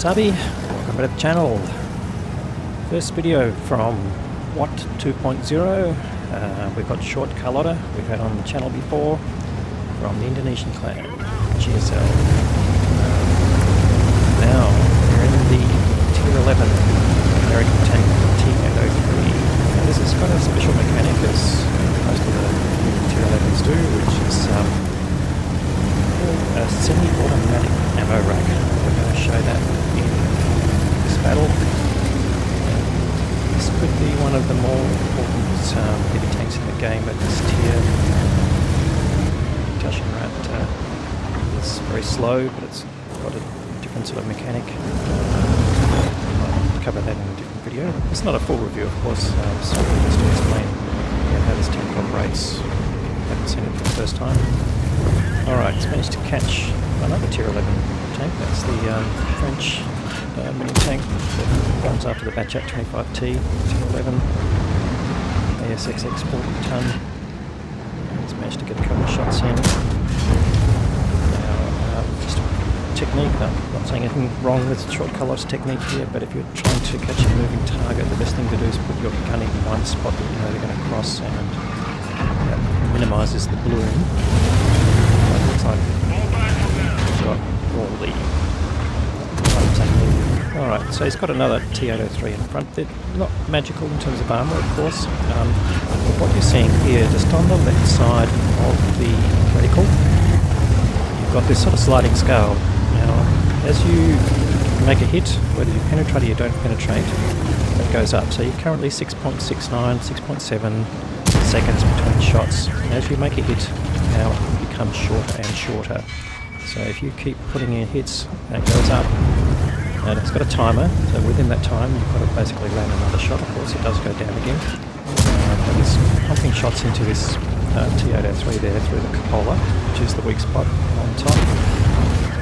Wasabi, welcome back to the channel. First video from Watt 2.0. We've got short Carlotta, we've had on the channel before, from the Indonesian clan, GSL. Now, we're in the Tier 11 American tank T803. Now this has got a special mechanic as most of the Tier 11s do, which is a semi-automatic ammo rack. We're going to show that in this battle. This could be one of the more important heavy tanks in the game at this tier. Tashin Rat is very slow, but it's got a different sort of mechanic. I'll cover that in a different video. It's not a full review, of course, so just to explain how this tank operates. Haven't seen it for the first time. Alright, it's managed to catch another Tier 11 tank. That's the French mini tank that runs after the Batchat 25T, Tier 11, ASXX 40 ton. It's managed to get a couple of shots in. Now, just a technique, I'm not saying anything wrong with short Carlotta's technique here, but if you're trying to catch a moving target, the best thing to do is put your gun in one spot that you know they're going to cross, and that minimises the bloom. Looks like he's got all the Alright, so he's got another T803 in front. They're not magical in terms of armour, of course. What you're seeing here, just on the left side of the reticle, you've got this sort of sliding scale. Now, as you make a hit, whether you penetrate or you don't penetrate, that goes up. So you're currently 6.69, 6.7 seconds between shots. And as you make a hit, now it becomes shorter and shorter. So if you keep putting in hits, that goes up. And it's got a timer, so within that time you've got to basically land another shot. Of course it does go down again. But he's pumping shots into this T803 there through the cupola, which is the weak spot on top.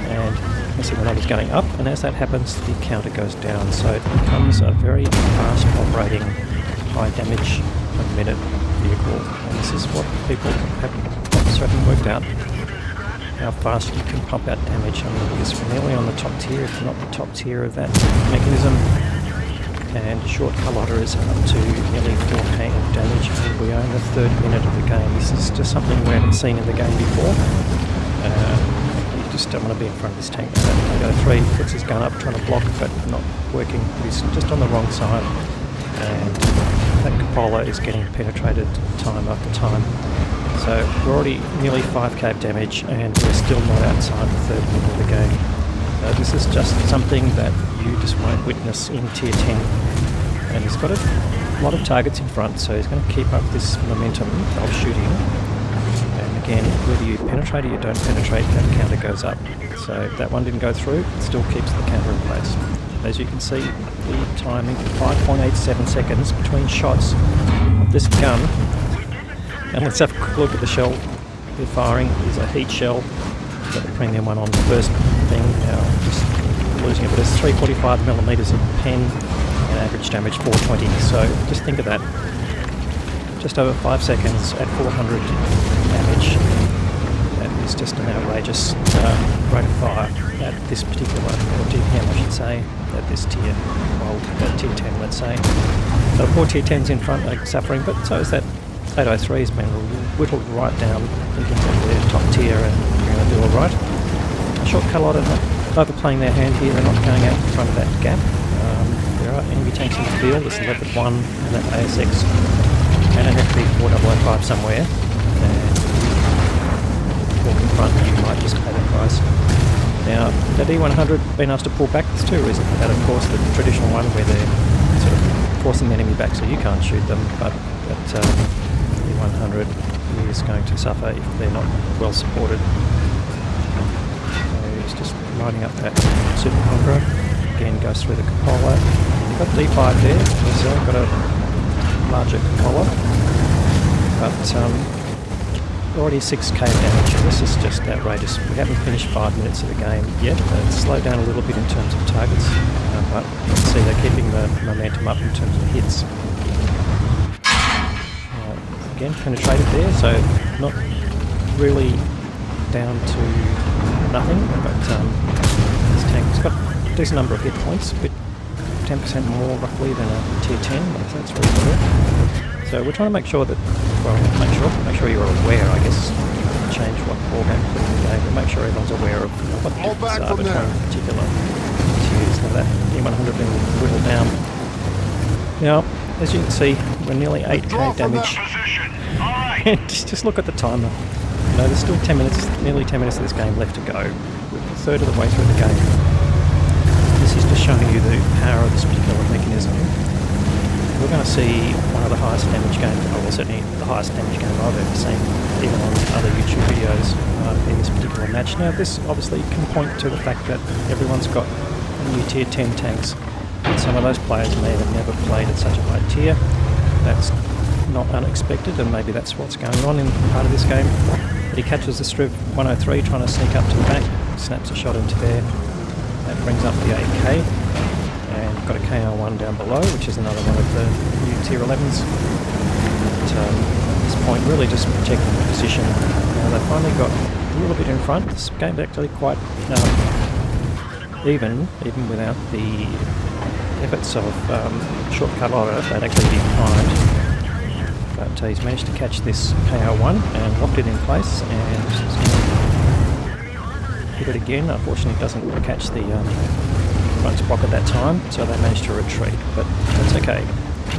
And you see the numbers going up, and as that happens the counter goes down, so it becomes a very fast operating, high damage per minute vehicle. And this is what people haven't worked out, how fast you can pump out damage. I mean, because we're nearly on the top tier, if not the top tier of that mechanism, and short Carlotta is up to nearly 4k of damage, and we are in the 3rd minute of the game. This is just something we haven't seen in the game before. You just don't want to be in front of this tank. T803 puts his gun up trying to block, but not working. He's just on the wrong side, and that cupola is getting penetrated time after time. So we're already nearly 5k of damage, and we're still not outside the 3rd minute of the game. This is just something that you just won't witness in Tier 10. And he's got a lot of targets in front, so he's going to keep up this momentum of shooting. And again, whether you penetrate or you don't penetrate, that counter goes up. So if that one didn't go through, it still keeps the counter in place. As you can see, the timing, 5.87 seconds between shots of this gun. And let's have a quick look at the shell they're firing. Is a heat shell. Got the premium one on the first thing. Now just losing it, but it's 345mm of pen and average damage 420. So just think of that. Just over 5 seconds at 400 damage. That is just an outrageous rate of fire at this particular, or DPM I should say, at this tier. Well, at Tier 10 let's say. So the 4 Tier 10s in front are suffering, but so is that 803 has been whittled right down, thinking that they're top tier and you're going to do alright. Short Carlotta not overplaying their hand here, they're not going out in front of that gap. There are enemy tanks in the field, there's Leopard 1 and that ASX and an FP4005 somewhere. And walk in front, you might just pay the price. Now, that E100 being asked to pull back, there's two reasons for that. Of course, the traditional one where they're sort of forcing the enemy back so you can't shoot them, but that 100 is going to suffer if they're not well supported. So he's just riding up that Super Conqueror. Again, goes through the cupola. You've got D5 there, so got a larger cupola. But already 6k damage. This is just outrageous. We haven't finished 5 minutes of the game yet. It's slowed down a little bit in terms of targets, but you can see they're keeping the momentum up in terms of hits. Again, penetrated there, so not really down to nothing, but this tank's got decent number of hit points, but 10% more roughly than a Tier 10, that's reasonable. So we're trying to make sure that, well, make sure you're aware, I guess, change what warband put in the game, but make sure everyone's aware of what the differences are between particular tiers. Now that E100 been whittled down. Now, as you can see, we're nearly 8k damage. just look at the timer. You know, there's still 10 minutes, nearly 10 minutes of this game left to go. We're a third of the way through the game. This is just showing you the power of this particular mechanism. We're going to see one of the highest damage games, or well, certainly the highest damage game I've ever seen, even on other YouTube videos in this particular match. Now this obviously can point to the fact that everyone's got new Tier 10 tanks, and some of those players may have never played at such a high tier. That's not unexpected, and maybe that's what's going on in part of this game. But he catches the Striv 103 trying to sneak up to the back, snaps a shot into there. That brings up the 8k. And we've got a KR1 down below, which is another one of the new Tier 11s. But at this point, really just protecting the position. Now they've finally got a little bit in front. This game's actually quite even without the efforts of shortcut loader, they'd actually be behind. But he's managed to catch this KR1 and locked it in place, and he's going to hit it again. Unfortunately, it doesn't catch the front sprocket that time, so they managed to retreat, but that's okay.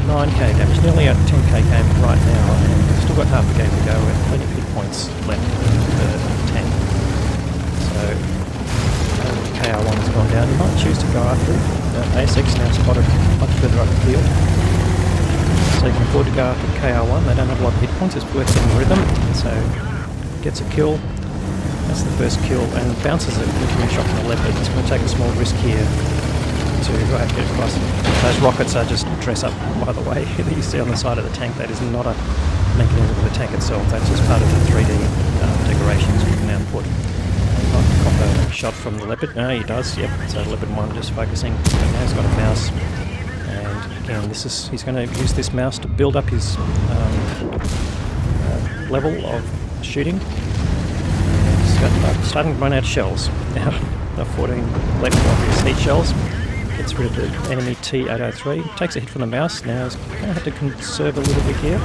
9k damage, nearly a 10k game right now, and we've still got half the game to go and plenty of hit points left for the tank. So KR1 has gone down. You might choose to go after it. ASX now spotted much further up the field, so you can afford to go after KR1. They don't have a lot of hit points, it's worth getting rhythm, so gets a kill. That's the first kill, and bounces a incoming shot from the Leopard. It's going to take a small risk here to get across. Those rockets are just dress up, by the way, that you see on the side of the tank. That is not a mechanism of the tank itself, that's just part of the 3D decorations you can now put. Not cop a shot from the Leopard. No, he does, yep. So Leopard 1 just focusing. But now he's got a mouse. And again, he's going to use this mouse to build up his level of shooting. Starting to run out of shells. Now, the 14 left of his heat shells. Gets rid of the enemy T803. Takes a hit from the mouse. Now he's going to have to conserve a little bit here.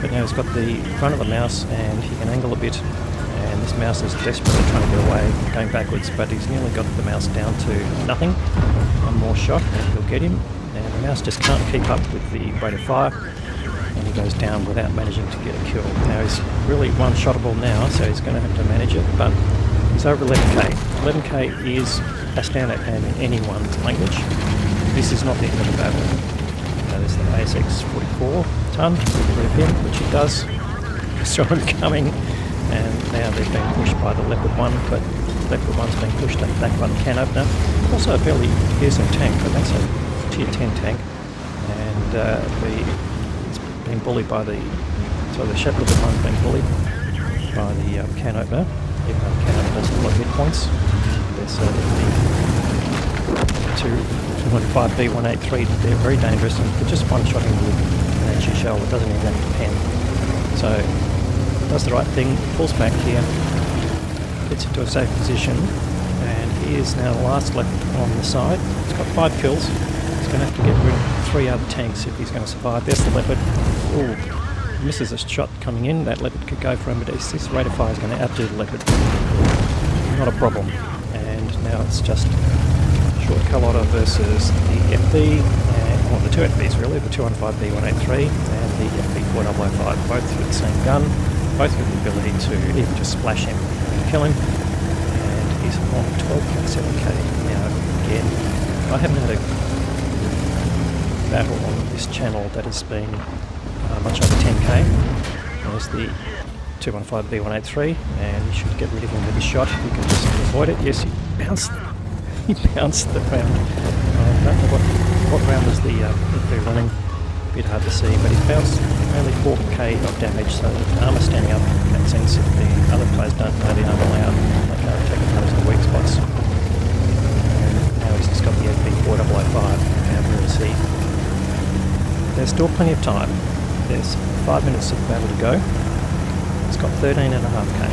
But now he's got the front of the mouse and he can angle a bit. And this mouse is desperately trying to get away, going backwards. But he's nearly got the mouse down to nothing. One more shot and he'll get him. And the mouse just can't keep up with the rate of fire. And he goes down without managing to get a kill. Now he's really one-shottable now, so he's going to have to manage it, but he's over 11k. 11k is a standard game in anyone's language. This is not the end of the battle. Now there's the ASX 44 ton, get rid of him, which he does. Saw him coming, and now they've been pushed by the Leopard 1, but Leopard 1's been pushed back by the can opener. Also a fairly fearsome tank, but that's a Tier 10 tank, and being bullied by the Leopard 1's being bullied by the can opener, even though the can opener does a lot of hit points. There's the 205B183, they're very dangerous, and for just one shot with an HE shell, it doesn't even have to pen. So, does the right thing, pulls back here, gets into a safe position, and he is now last left on the side. He's got 5 kills. He's going to have to get rid of 3 other tanks if he's going to survive. There's the Leopard. Ooh, misses a shot coming in. That Leopard could go for him, but this rate of fire is going to outdo the Leopard. Not a problem. And now it's just short Carlotta versus the FB, and well, the two FBs really, the 205B183 and the FB4005, both with the same gun, both with the ability to even just splash him and kill him. And he's on 12.7k. Now, again, I haven't had a battle on this channel that has been much over 10k. There's the 215B183, and you should get rid of him with a shot if you can just avoid it. Yes, he bounced the round. I don't know what round was the FB running, a bit hard to see, but he's bounced only 4k of damage, so the armour standing up in that sense. If the other players don't know the armour layout, they can't take advantage of the weak spots. And now he's just got the FB4005, and we'll see. There's still plenty of time. There's 5 minutes of the battle to go. It's got 13.5k.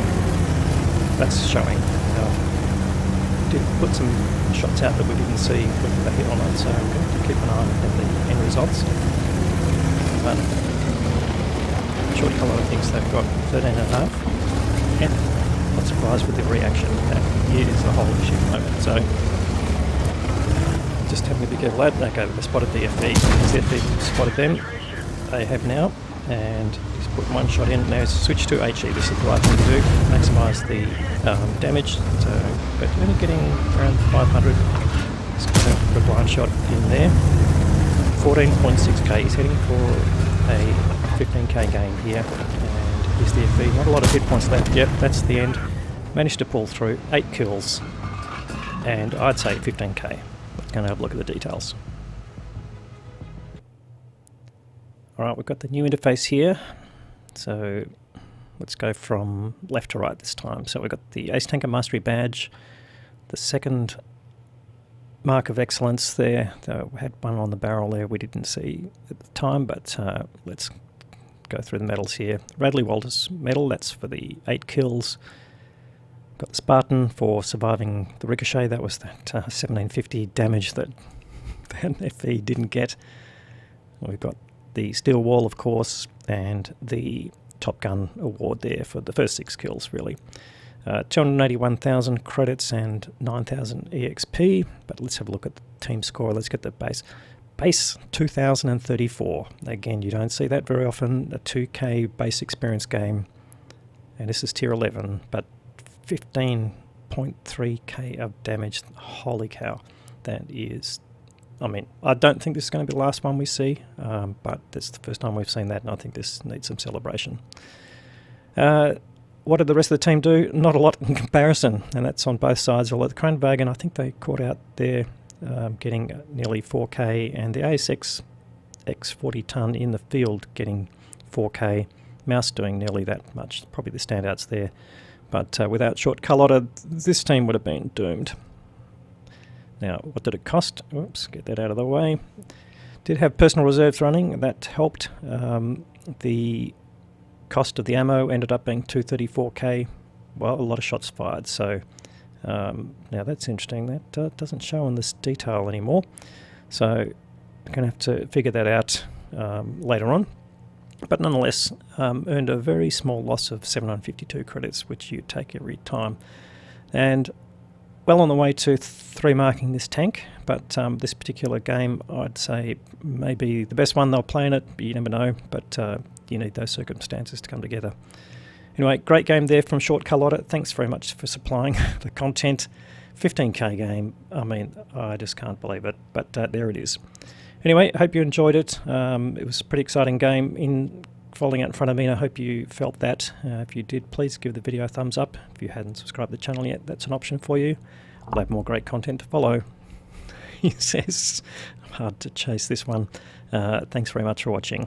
That's showing how did put some shots out that we didn't see when they hit on it, so I'm going to keep an eye on the end results. But short colour thinks they've got 13.5, and not surprised with the reaction. That is the whole issue at the moment. So just having to be careful of that. Okay, they spotted the FE. As the FE spotted them, they have now, and he's put one shot in. Now he's switched to HE. This is the right thing to do, maximise the damage. So, but only getting around 500. He's going to put a blind shot in there. 14.6k. He's heading for a 15k gain here, and here's the FE. Not a lot of hit points left. Yep, that's the end. Managed to pull through 8 kills, and I'd say 15k. Going to have a look at the details. Alright, we've got the new interface here, so let's go from left to right this time. So we've got the Ace Tanker Mastery Badge, the second mark of excellence there. We had one on the barrel there we didn't see at the time, but let's go through the medals here. Radley Walters medal, that's for the 8 kills. Got the Spartan for surviving the ricochet. That was that 1750 damage that FE didn't get. We've got the Steel Wall, of course, and the Top Gun award there for the first 6 kills, really. 281,000 credits and 9,000 EXP. But let's have a look at the team score. Let's get the base. Base 2,034. Again, you don't see that very often. A 2k base experience game. And this is tier 11, but 15.3k of damage. Holy cow. That is, I mean, I don't think this is going to be the last one we see, but that's the first time we've seen that, and I think this needs some celebration. What did the rest of the team do? Not a lot in comparison, and that's on both sides. Although the Kranwagen, I think they caught out there, getting nearly 4k, and the ASX X40 ton in the field getting 4k. Mouse doing nearly that much, probably the standouts there. But without Short Carlotta, this team would have been doomed. Now, what did it cost? Oops, get that out of the way. Did have personal reserves running, that helped. The cost of the ammo ended up being 234k. Well, a lot of shots fired, so now that's interesting. That doesn't show on this detail anymore. So I'm going to have to figure that out later on. But nonetheless, earned a very small loss of 752 credits, which you take every time. And well on the way to 3-marking this tank, but this particular game, I'd say, maybe the best one they'll play in it, but you never know. But you need those circumstances to come together. Anyway, great game there from Short Carlotta. Thanks very much for supplying the content. 15k game, I mean, I just can't believe it, but there it is. Anyway, I hope you enjoyed it. It was a pretty exciting game falling out in front of me, and I hope you felt that. If you did, please give the video a thumbs up. If you hadn't subscribed to the channel yet, that's an option for you. I'll have more great content to follow. He says, hard to chase this one. Thanks very much for watching.